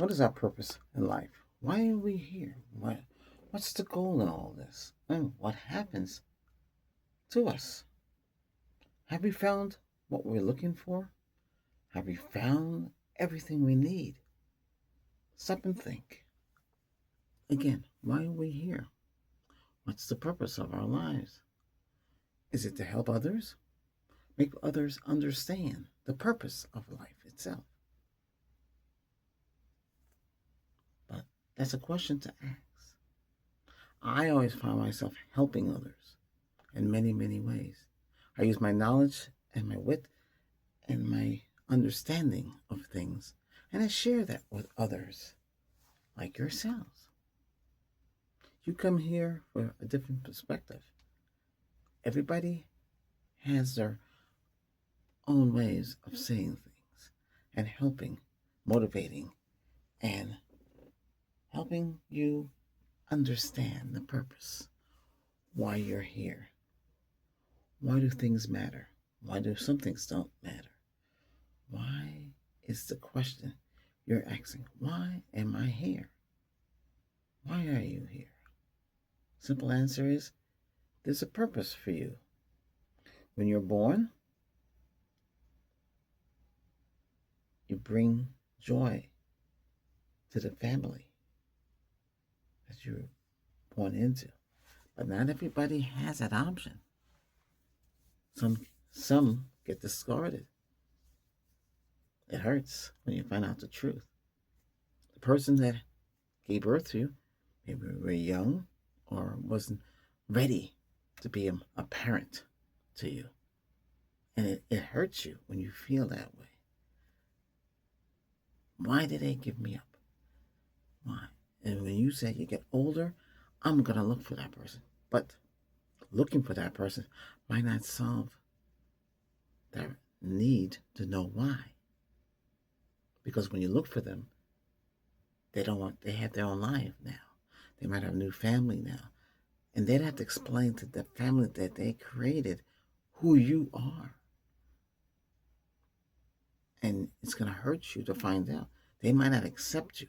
What is our purpose in life? Why are we here? What's the goal in all this? And what happens to us? Have we found what we're looking for? Have we found everything we need? Stop and think. Again, why are we here? What's the purpose of our lives? Is it to help others? Make others understand the purpose of life itself? But that's a question to ask. I always find myself helping others in many, many ways. I use my knowledge and my wit and my understanding of things, and I share that with others like yourselves. You come here for a different perspective. Everybody has their own ways of saying things and helping, motivating, and helping you understand the purpose, why you're here. Why do things matter? Why do some things don't matter? Why is the question you're asking? Why am I here? Why are you here? Simple answer is there's a purpose for you. When you're born, you bring joy to the family that you're born into. But not everybody has that option. Some get discarded. It hurts when you find out the truth. The person that gave birth to you maybe were young or wasn't ready to be a parent to you. And it hurts you when you feel that way. Why did they give me up? Why? And when you say you get older, I'm going to look for that person. But looking for that person might not solve their need to know why. Because when you look for them, they have their own life now. They might have a new family now. And they'd have to explain to the family that they created who you are. And it's going to hurt you to find out. They might not accept you.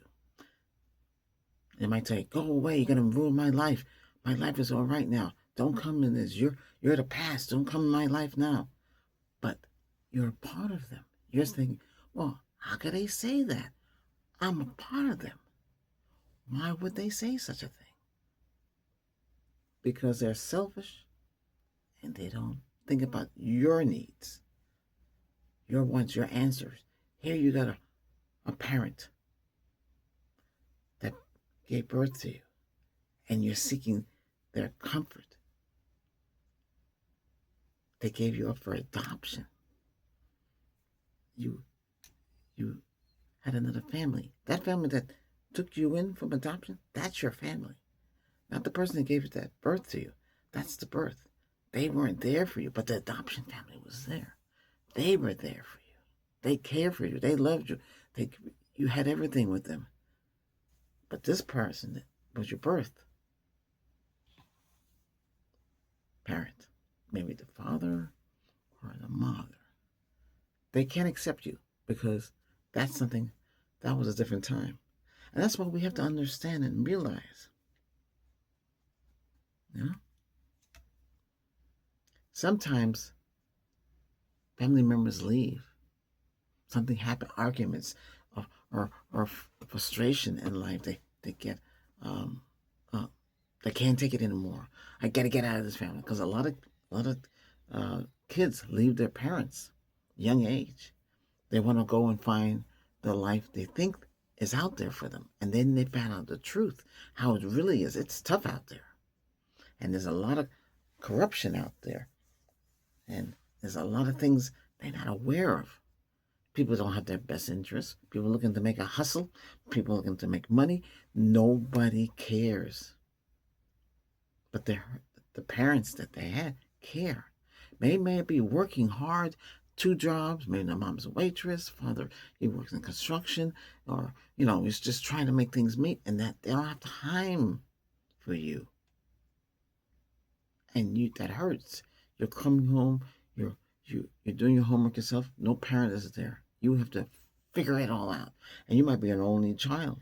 They might say, go away, you're going to ruin my life. My life is all right now. Don't come in this. You're the past. Don't come in my life now. But you're a part of them. You're thinking, well, how could they say that? I'm a part of them. Why would they say such a thing? Because they're selfish and they don't think about your needs, your wants, your answers. Here you got a parent that gave birth to you and you're seeking their comfort. They gave you up for adoption. You had another family. That family that took you in from adoption, that's your family. Not the person that gave that birth to you. That's the birth. They weren't there for you, but the adoption family was there. They were there for you. They cared for you. They loved you. You had everything with them. But this person was your birth parent, maybe the father or the mother. They can't accept you because that's something that was a different time. And that's what we have to understand and realize. You know? Sometimes family members leave. Something happened, arguments or frustration in life. They get, uh, they can't take it anymore. I got to get out of this family because a lot of kids leave their parents young age. They want to go and find the life they think is out there for them. And then they find out the truth, how it really is. It's tough out there. And there's a lot of corruption out there. And there's a lot of things they're not aware of. People don't have their best interests. People looking to make a hustle. People looking to make money. Nobody cares. But the parents that they had care. They may be working hard, 2 jobs. Maybe the mom's a waitress, father, he works in construction, or, he's just trying to make things meet, and that they don't have time for you. And that hurts. You're coming home, you're doing your homework yourself. No parent is there. You have to figure it all out. And you might be an only child.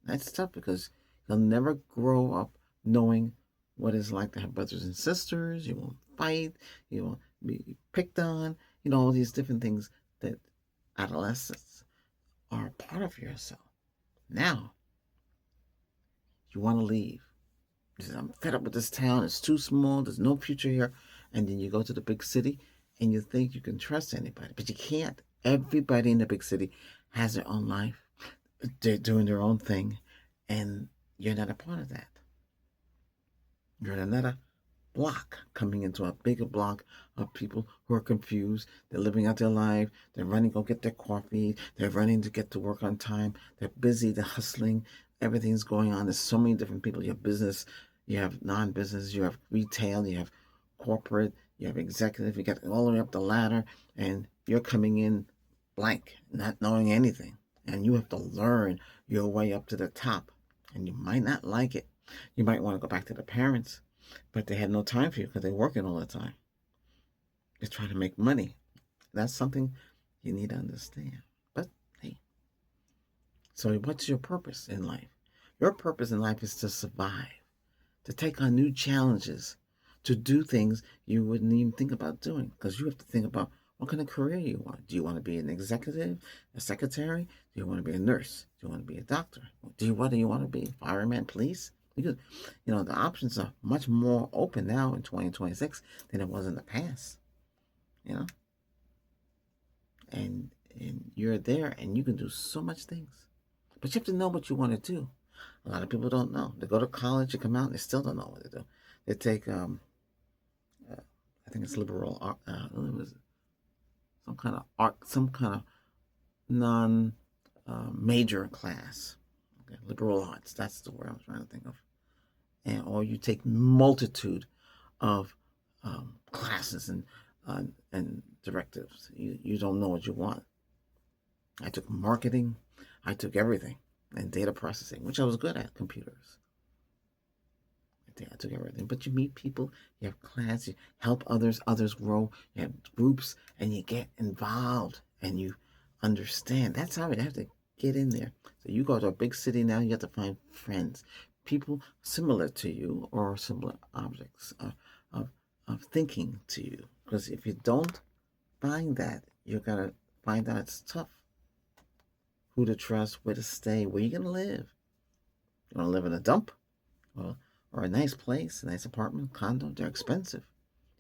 That's tough because you'll never grow up knowing what it's like to have brothers and sisters. You won't fight. You won't be picked on. All these different things that adolescents are a part of yourself. Now, you want to leave. You say, I'm fed up with this town. It's too small. There's no future here. And then you go to the big city and you think you can trust anybody, but you can't. Everybody in the big city has their own life. They're doing their own thing, and you're not a part of that. You're in another block coming into a bigger block of people who are confused. They're living out their life. They're running to go get their coffee. They're running to get to work on time. They're busy. They're hustling. Everything's going on. There's so many different people. You have business. You have non-business. You have retail. You have corporate. You have executive. You get all the way up the ladder, and you're coming in blank, not knowing anything. And you have to learn your way up to the top. And you might not like it. You might want to go back to the parents, but they had no time for you because they're working all the time. They're trying to make money. That's something you need to understand. But hey, so what's your purpose in life? Your purpose in life is to survive, to take on new challenges, to do things you wouldn't even think about doing, because you have to think about what kind of career you want. Do you want to be an executive, a secretary? Do you want to be a nurse? Do you want to be a doctor? What do you want to be? Fireman, police? Because, the options are much more open now in 2026 than it was in the past, and you're there and you can do so much things. But you have to know what you want to do. A lot of people don't know. They go to college, they come out, and they still don't know what to do. They take, I think it's liberal art, it was some kind of art, some kind of non major class. Okay, liberal arts, that's the word I was trying to think of. Or you take multitude of classes and directives. You don't know what you want. I took marketing. I took everything, and data processing, which I was good at, computers. I took everything. But you meet people, you have class, you help others grow, you have groups, and you get involved, and you understand. That's how you have to get in there. So you go to a big city now, you have to find friends, people similar to you or similar objects of thinking to you. Because if you don't find that, you're going to find out it's tough. Who to trust, where to stay, where you're going to live. You want to live in a dump? Or a nice place, a nice apartment, condo? They're expensive.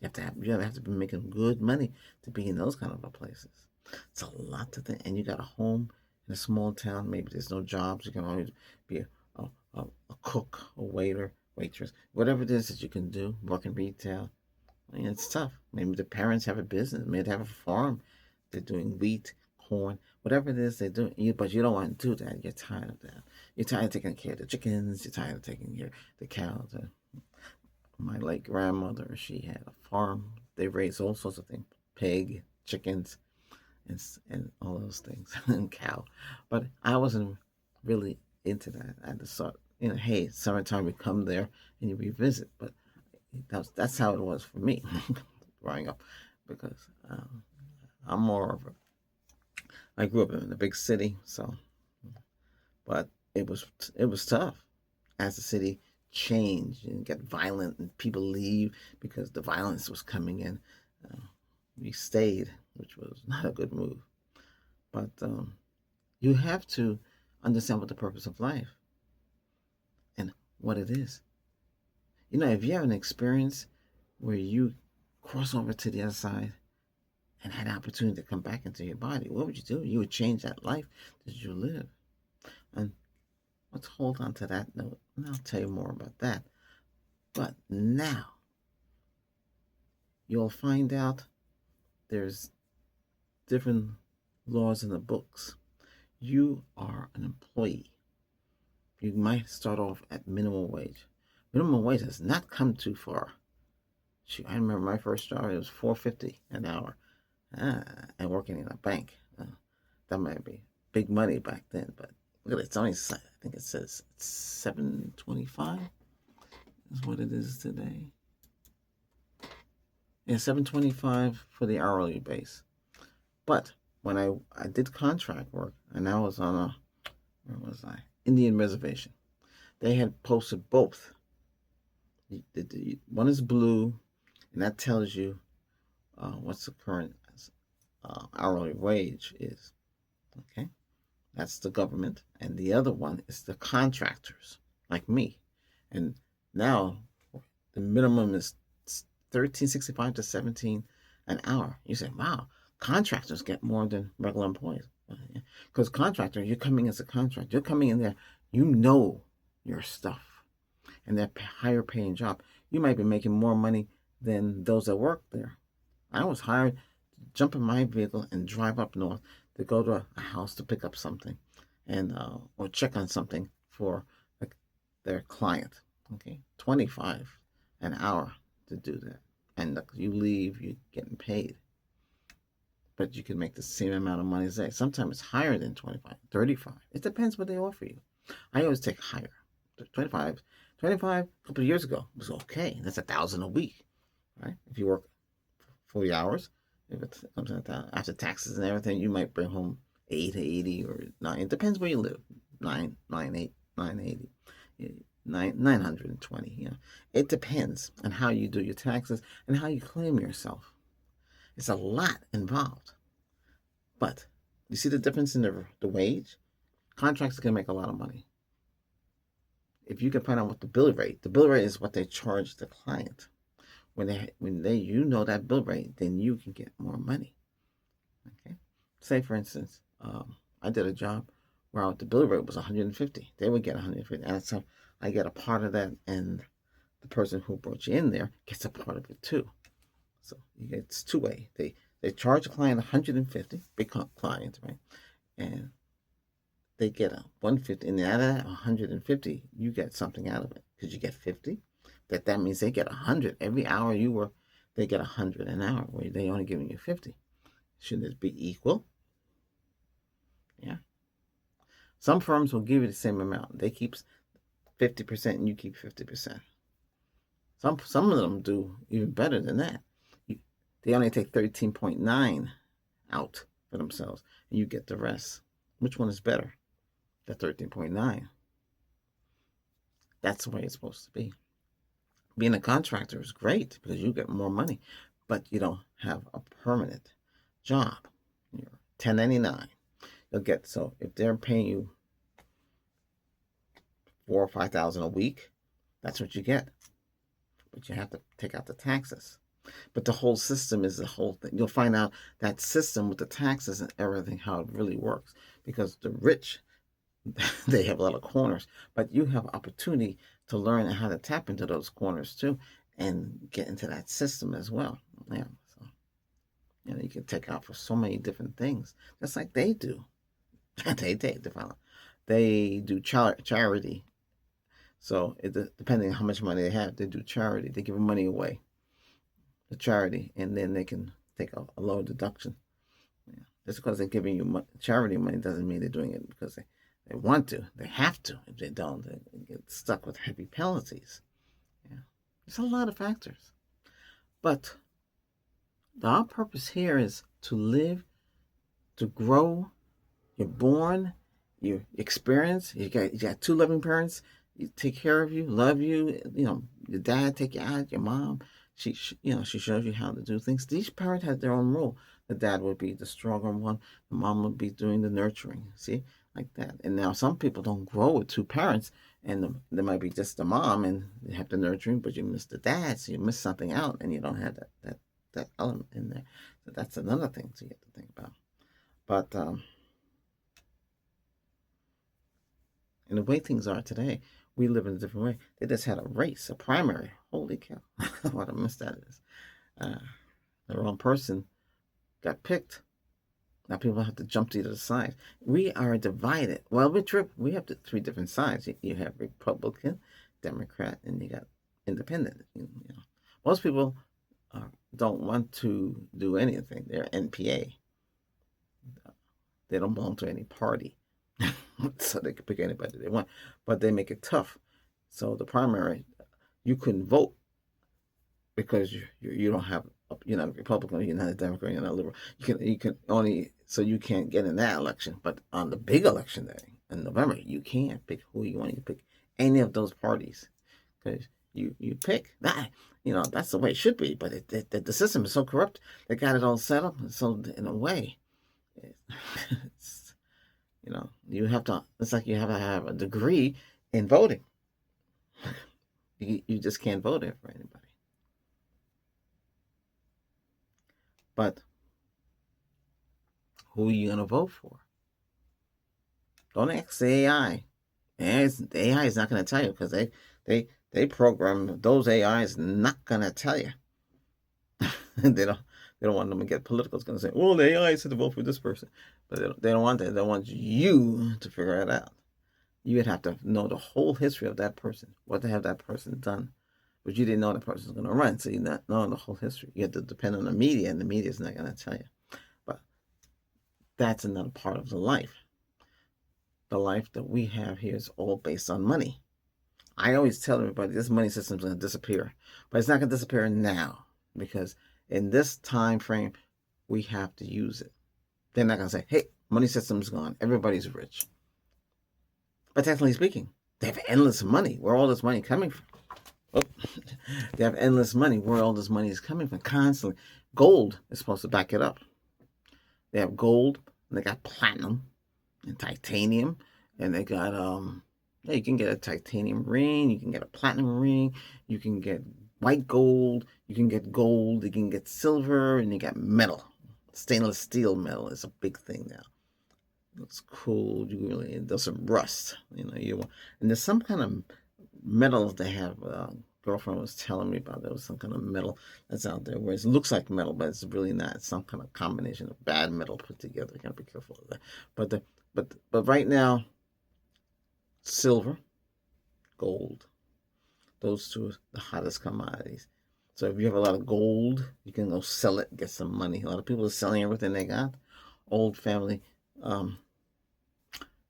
You have to be making good money to be in those kind of places. It's a lot to think. And you got a home in a small town. Maybe there's no jobs. You can always be a cook, a waiter, waitress, whatever it is that you can do. Work in retail. It's tough. Maybe the parents have a business. Maybe they have a farm. They're doing wheat, corn, whatever it is they're doing. But you don't want to do that. You're tired of that. You're tired of taking care of the chickens. You're tired of taking care of the cows. My late grandmother, she had a farm. They raised all sorts of things: pig, chickens, and all those things, and cow. But I wasn't really into that. I just thought, hey, summertime we come there and you revisit. But that's how it was for me growing up, because I'm more of I grew up in a big city, so, but it was tough as the city changed and got violent and people leave because the violence was coming in. We stayed, which was not a good move. But you have to understand what the purpose of life and what it is. If you have an experience where you cross over to the other side and had an opportunity to come back into your body, what would you do? You would change that life that you live. And let's hold on to that note, and I'll tell you more about that. But now, you'll find out there's different laws in the books. You are an employee. You might start off at minimum wage. Minimum wage has not come too far. I remember my first job, it was $4.50 an hour. And working in a bank. That might be big money back then, but look at it, it's only, I think it says $7.25 is what it is today. Yeah, $7.25 for the hourly base. But when I did contract work, and I was on a, where was I? Indian reservation. They had posted both. One is blue, and that tells you what's the current hourly wage is. Okay, that's the government, and the other one is the contractors, like me. And now the minimum is 13.65 to 17 an hour. You say, wow, contractors get more than regular employees. Because contractor, you're coming as a contractor. You're coming in there, you know your stuff, and that higher paying job. You might be making more money than those that work there. I was hired to jump in my vehicle and drive up north to go to a house to pick up something, and or check on something for like, their client. Okay, 25 an hour to do that, and look, you leave, you're getting paid, but you can make the same amount of money as they. Sometimes it's higher than 25, 35. It depends what they offer you. I always take higher. 25, 25 a couple of years ago was okay. That's 1,000 a week, right? If you work 40 hours, if it's something like that, after taxes and everything, you might bring home 880 or 9. It depends where you live. 980, 920. It depends on how you do your taxes and how you claim yourself. It's a lot involved. But you see the difference in the wage? Contractors can make a lot of money. If you can find out what the bill rate is what they charge the client. When they you know that bill rate, then you can get more money. Okay. Say for instance, I did a job where the bill rate was 150. They would get 150, and so I get a part of that, and the person who brought you in there gets a part of it too. So it's two way. They charge the client 150, big clients, right? And they get a 150, and out of that 150, you get something out of it because you get 50. That means they get 100 every hour you work. They get 100 an hour, where they only giving you 50. Shouldn't it be equal? Yeah. Some firms will give you the same amount. They keep 50% and you keep 50%. Some of them do even better than that. They only take 13.9 out for themselves, and you get the rest. Which one is better? The 13.9. That's the way it's supposed to be. Being a contractor is great because you get more money, but you don't have a permanent job. You're 1099. You'll get, so if they're paying you 4,000 or 5,000 a week, that's what you get. But you have to take out the taxes. But the whole system is the whole thing. You'll find out that system with the taxes and everything, how it really works. Because the rich, they have a lot of corners, but you have opportunity to learn how to tap into those corners too, and get into that system as well. Yeah, so you can take out for so many different things, just like they do. They do charity. So depending on how much money they have, they do charity. They give money away to charity, and then they can take a lower deduction. Yeah. Just because they're giving you charity money doesn't mean they're doing it because they want to. They have to. If they don't, they get stuck with heavy penalties. Yeah. There's a lot of factors. But our purpose here is to live, to grow. You're born, you experience. You got two loving parents. You take care of you, love you. Your dad take you out. Your mom, she shows you how to do things. Each parent has their own role. The dad would be the stronger one. The mom would be doing the nurturing. See, like that. And now some people don't grow with two parents, and there might be just the mom, and you have the nurturing, but you miss the dad, so you miss something out, and you don't have that element in there. So that's another thing to get to think about. But and the way things are today, we live in a different way. They just had a race, a primary. Holy cow! What a mess that is. The wrong person got picked. Now people have to jump to the other side. We are divided. Well, we have the three different sides. You have Republican, Democrat, and you got Independent. Most people don't want to do anything. They're NPA. They don't belong to any party. So they can pick anybody they want, but they make it tough. So the primary, you couldn't vote because you don't have you're not a Republican, you're not a Democrat, you're not a liberal. You can only, so you can't get in that election. But on the big election day in November, you can pick who you want. You pick any of those parties because you pick that. That's the way it should be. But the system is so corrupt. They got it all set up, so in a way, it's, you have to. It's like you have to have a degree in voting. You just can't vote it for anybody. But who are you gonna vote for? Don't ask the AI. The AI is not gonna tell you because they program those AIs not gonna tell you. They don't want them to get political. It's gonna say, well, the AI said to vote for this person, but they don't want that. They want you to figure it out. You would have to know the whole history of that person. What have that person done? But you didn't know the person's going to run, so you're not knowing the whole history. You have to depend on the media, and the media is not going to tell you. But that's another part of the life. The life that we have here is all based on money. I always tell everybody this money system is going to disappear, but it's not going to disappear now because in this time frame, we have to use it. They're not going to say, hey, money system's gone. Everybody's rich. But technically speaking, they have endless money. Where all this money coming from? Oh, they have endless money. Where all this money is coming from? Constantly. Gold is supposed to back it up. They have gold, and they got platinum and titanium, and they got yeah, you can get a titanium ring, you can get a platinum ring, you can get white gold, you can get gold, you can get silver, and you got metal. Stainless steel metal is a big thing now. Looks cool. You really, it doesn't rust. And there's some kind of metal they have. Girlfriend was telling me about. There was some kind of metal that's out there where it looks like metal, but it's really not. It's some kind of combination of bad metal put together. You gotta be careful of that. But right now, silver, gold, those two are the hottest commodities. So if you have a lot of gold, you can go sell it, get some money. A lot of people are selling everything they got. Old family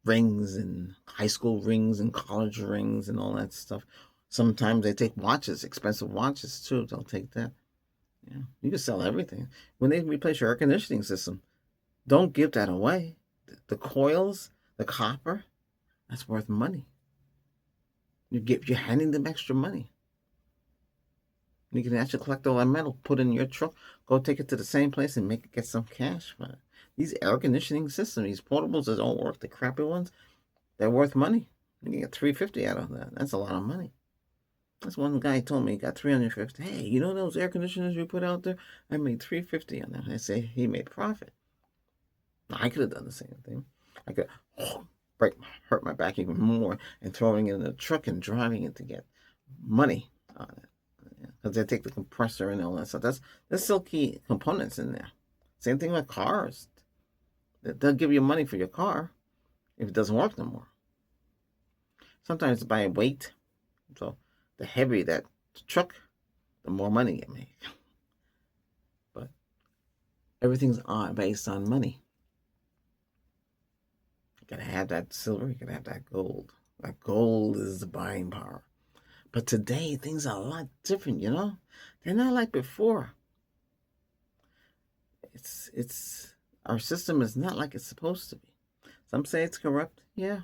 rings and high school rings and college rings and all that stuff. Sometimes they take watches, expensive watches too. They'll take that. Yeah, you can sell everything. When they replace your air conditioning system, don't give that away. The coils, the copper, that's worth money. You're handing them extra money. You can actually collect all that metal, put it in your truck, go take it to the same place and get some cash for it. These air conditioning systems, these portables that don't work, the crappy ones, they're worth money. You can get $350 out of that. That's a lot of money. That's one guy told me he got $350. Hey, you know those air conditioners you put out there? I made $350 on them. I say he made profit. I could have done the same thing. I could hurt my back even more and throwing it in the truck and driving it to get money on it. Because they take the compressor and all that stuff. There's still key components in there. Same thing with cars. They'll give you money for your car if it doesn't work no more. Sometimes by weight. So the heavier that truck, the more money you make. But everything's based on money. You gotta have that silver, you gotta have that gold. That gold is the buying power. But today things are a lot different, They're not like before. It's our system is not like it's supposed to be. Some say it's corrupt. Yeah.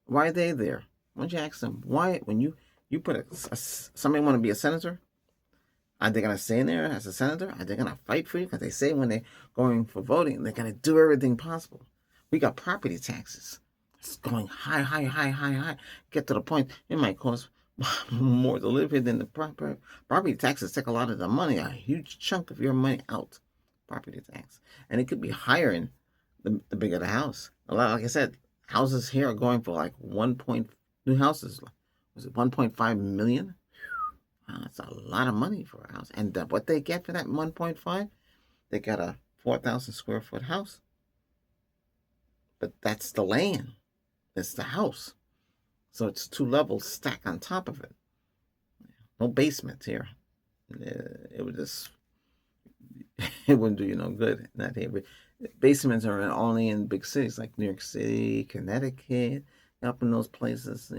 Why are they there? Why don't you ask them why when you put somebody want to be a senator? Are they gonna stay in there as a senator? Are they gonna fight for you? Because they say when they're going for voting, they're gonna do everything possible. We got property taxes. It's going high, high, high, high, high. Get to the point it might cost more to live here than the property taxes take a lot of the money, a huge chunk of your money out. Property tax, and it could be higher in the bigger the house. A lot, like I said, houses here are going for like new houses. Was it 1.5 million? Wow, that's a lot of money for a house. And what they get for that 1.5, they got a 4,000 square foot house. But that's the land. It's the house. So it's 2 levels stacked on top of it. No basement here. It would just, it wouldn't do you no good. Not here. But basements are only in big cities like New York City, Connecticut, up in those places,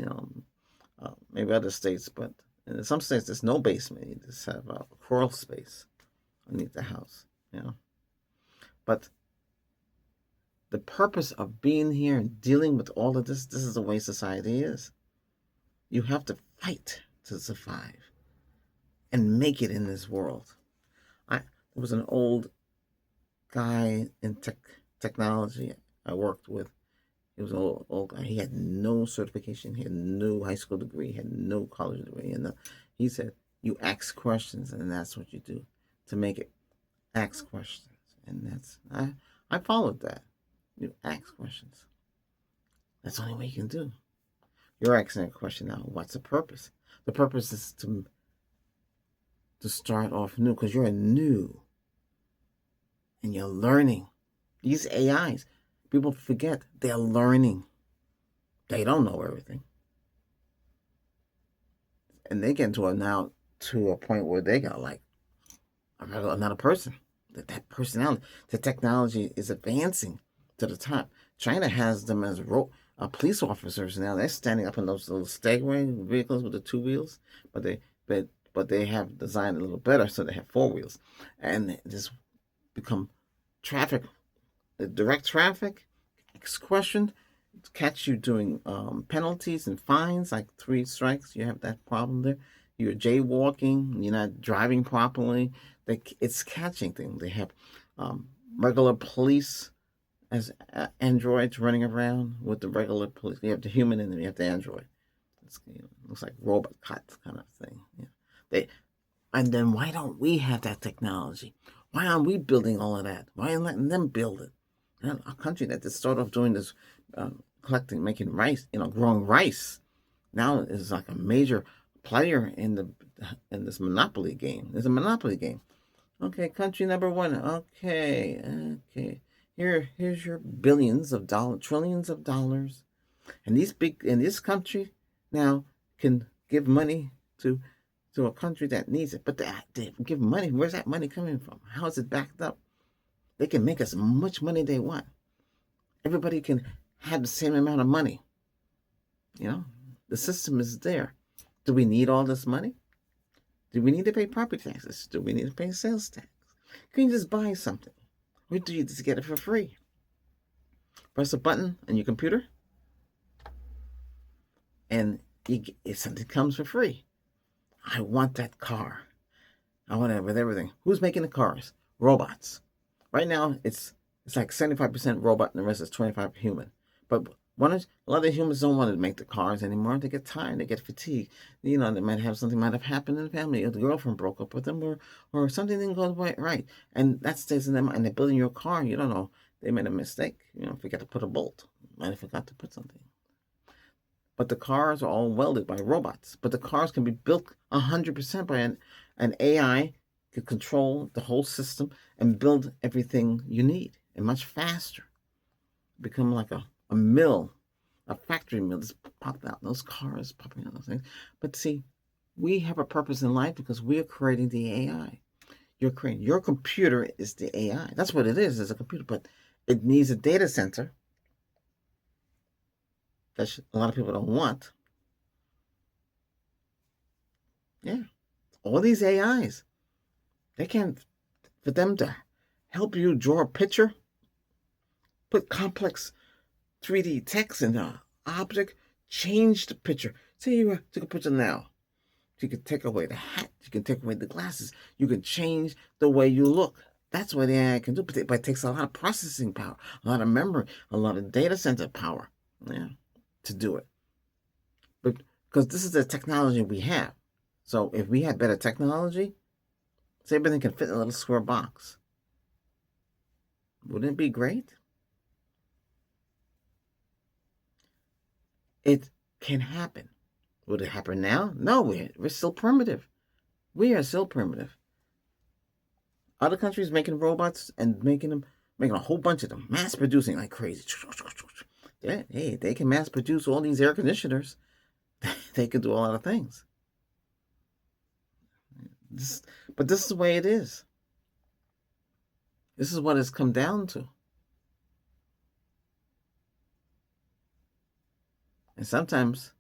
maybe other states, but in some states there's no basement. You just have a crawl space. beneath the house, you know. But the purpose of being here and dealing with all of this is the way society is. You have to fight to survive and make it in this world. There was an old guy in technology I worked with. He was an old guy. He had no certification. He had no high school degree. He had no college degree. And he said, you ask questions, and that's what you do to make it. Ask questions. And I followed that. You ask questions. That's the only way you can do. You're asking a question now. What's the purpose? The purpose is to start off new, because you're new and you're learning. These AIs, people forget they're learning. They don't know everything. And they get to a point where they got like another person. That personality, the technology is advancing to the top. China has them as police officers now. They're standing up in those little Stagway vehicles with the 2 wheels, but they have designed it a little better, so they have 4 wheels, and they just become traffic, the direct traffic. Question, catch you doing penalties and fines, like 3 strikes. You have that problem there. You're jaywalking. You're not driving properly. It's catching things. They have regular police as androids running around with the regular police. You have the human and then you have the android. Looks like robot cops kind of thing. And then why don't we have that technology? Why aren't we building all of that? Why aren't letting them build it? A country that just started off doing this, making rice, growing rice, now is like a major player in this monopoly game. It's a monopoly game. Okay, country number 1. Okay. Here's your billions of dollars, trillions of dollars, and this country now can give money to a country that needs it. But they give money. Where's that money coming from? How is it backed up? They can make as much money they want. Everybody can have the same amount of money. The system is there. Do we need all this money? Do we need to pay property taxes? Do we need to pay sales tax? Can you just buy something? Or do you just get it for free? Press a button on your computer, and something comes for free. I want that car. I want it with everything. Who's making the cars? Robots. Right now, it's like 75% robot and the rest is 25% human. But a lot of humans don't want to make the cars anymore. They get tired. They get fatigued. They might have happened in the family. Or the girlfriend broke up with them, or something didn't go right. And that stays in them. And they're building your car. You don't know. They made a mistake. Forgot to put a bolt. Might have forgot to put something. But the cars are all welded by robots. But the cars can be built 100% by an AI. Can control the whole system and build everything you need, and much faster. Become like a mill, a factory mill that's popped out. Those cars popping out, those things. But see, we have a purpose in life because we are creating the AI. Your computer is the AI. That's what it is. It's a computer, but it needs a data center that a lot of people don't want. Yeah, all these AIs. For them to help you draw a picture, put complex 3D text in the object, change the picture. Say you took a picture now. You can take away the hat. You can take away the glasses. You can change the way you look. That's what the AI can do. But it takes a lot of processing power, a lot of memory, a lot of data center power, to do it. But because this is the technology we have. So if we had better technology, say everything can fit in a little square box. Wouldn't it be great? It can happen. Would it happen now? No, we're still primitive. We are still primitive. Other countries making robots and making a whole bunch of them, mass producing like crazy. Hey, they can mass produce all these air conditioners. They can do a lot of things. But this is the way it is. This is what it's come down to. And sometimes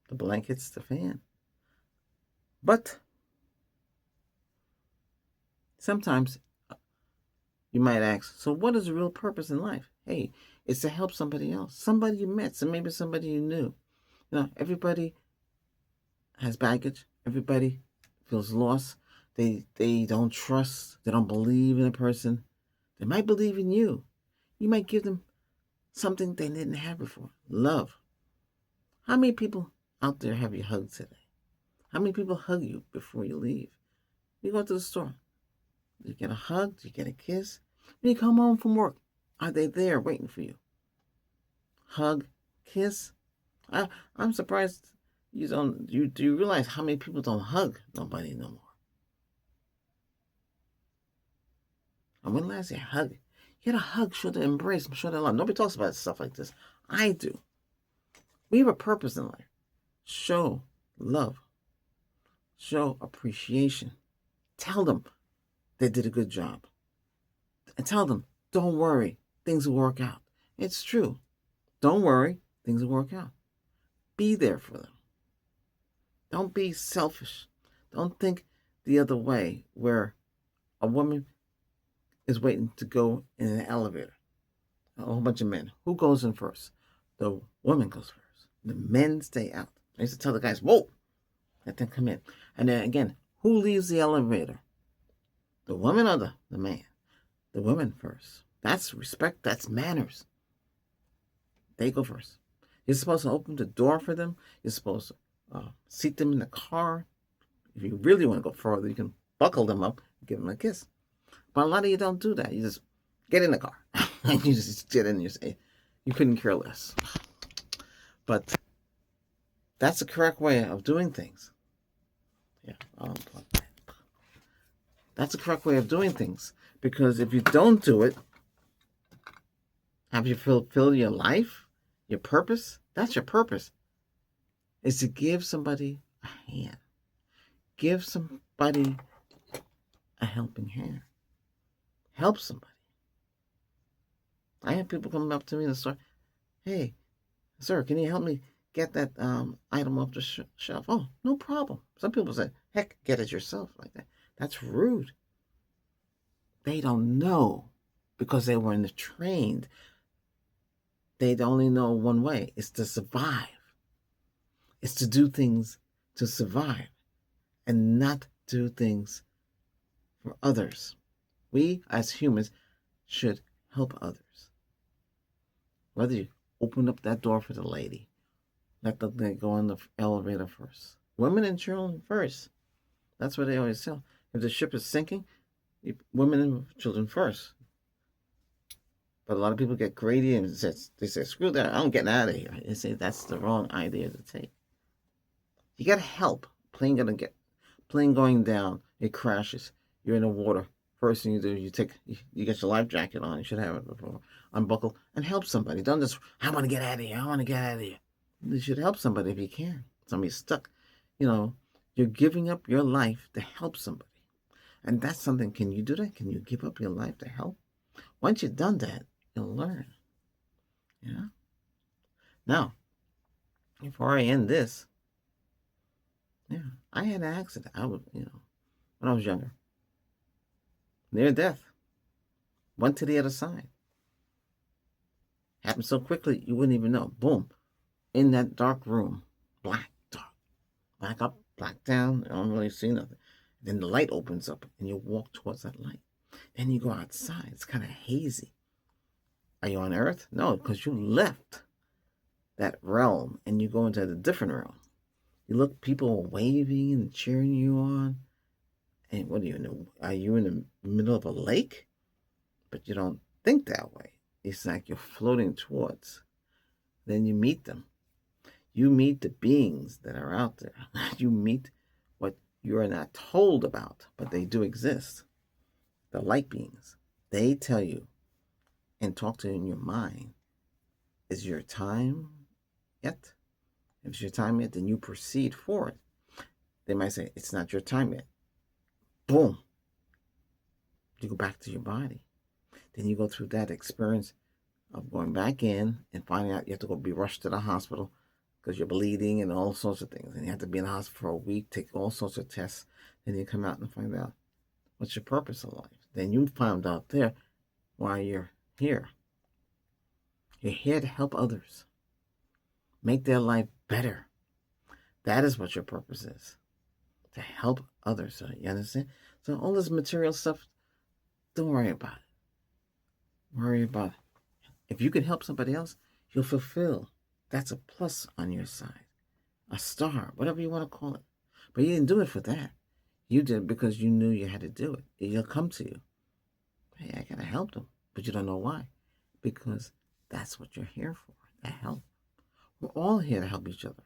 the blank hits the fan. But Sometimes you might ask, so what is the real purpose in life? Hey, it's to help somebody else, somebody you met, so maybe somebody you knew. Everybody has baggage. Everybody feels lost. They don't trust. They don't believe in a person. They might believe in you. You might give them something they didn't have before. Love. How many people out there have you hugged today? How many people hug you before you leave? You go to the store. Do you get a hug? Do you get a kiss? When you come home from work, are they there waiting for you? Hug, kiss. I'm surprised you don't. Do you realize how many people don't hug nobody no more? And when last you hug, you get a hug, show the embrace, show the love. Nobody talks about stuff like this. I do. We have a purpose in life. Show love. Show appreciation. Tell them they did a good job. And tell them, don't worry, things will work out. It's true. Don't worry, things will work out. Be there for them. Don't be selfish. Don't think the other way where a woman is waiting to go in an elevator. A whole bunch of men. Who goes in first? The woman goes first. The men stay out. I used to tell the guys, whoa, let them come in. And then again, who leaves the elevator? The woman or the man? The woman first. That's respect. That's manners. They go first. You're supposed to open the door for them. You're supposed to seat them in the car. If you really want to go further, you can buckle them up and give them a kiss. But a lot of you don't do that. You just get in the car and you just get in and you say, you couldn't care less. But that's the correct way of doing things. Yeah, I'll unplug that. That's the correct way of doing things. Because if you don't do it, have you fulfilled your life, your purpose? That's your purpose. Is to give somebody a hand. Give somebody a helping hand. Help somebody. I have people coming up to me in the store. Hey, sir, can you help me get that item off the shelf? Oh, no problem. Some people say, heck, get it yourself like that. That's rude. They don't know because they weren't trained. They only know one way. It's to survive. It's to do things to survive and not do things for others. We, as humans, should help others. Whether you open up that door for the lady, let them go in the elevator first. Women and children first. That's what they always tell. If the ship is sinking, women and children first. But a lot of people get greedy and they say, screw that, I'm getting out of here. They say that's the wrong idea to take. You got to help. Plane going down, it crashes. You're in the water. First thing you do, you get your life jacket on. You should have it before. Unbuckle and help somebody. Don't just, I want to get out of here. I want to get out of here. You should help somebody if you can. Somebody's stuck. You're giving up your life to help somebody. And that's something, can you do that? Can you give up your life to help? Once you've done that, you'll learn. Yeah. Now, before I end this, I had an accident. When I was younger. Near death. Went to the other side. Happened so quickly, you wouldn't even know. Boom. In that dark room. Black, dark. Black up, black down. I don't really see nothing. Then the light opens up and you walk towards that light. Then you go outside. It's kind of hazy. Are you on Earth? No, because you left that realm and you go into a different realm. You look, people waving and cheering you on. And what do you know? Are you in the middle of a lake? But you don't think that way. It's like you're floating towards. Then you meet them. You meet the beings that are out there. You meet what you are not told about, but they do exist. The light beings. They tell you and talk to you in your mind. Is your time yet? If it's your time yet, then you proceed for it. They might say, it's not your time yet. Boom. You go back to your body. Then you go through that experience of going back in and finding out you have to go be rushed to the hospital because you're bleeding and all sorts of things. And you have to be in the hospital for a week, take all sorts of tests. Then you come out and find out, What's your purpose of life? Then you found out there why you're here. You're here to help others, make their life better. That is what your purpose is, to help others. You understand? So all this material stuff, don't worry about it. Worry about it. If you can help somebody else, you'll fulfill. That's a plus on your side, a star, whatever you want to call it. But you didn't do it for that. You did it because you knew you had to do it. It'll come to you. Hey, I gotta help them, but you don't know why, because that's what you're here for. That help. We're all here to help each other,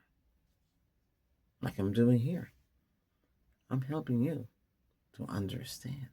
like I'm doing here. I'm helping you to understand.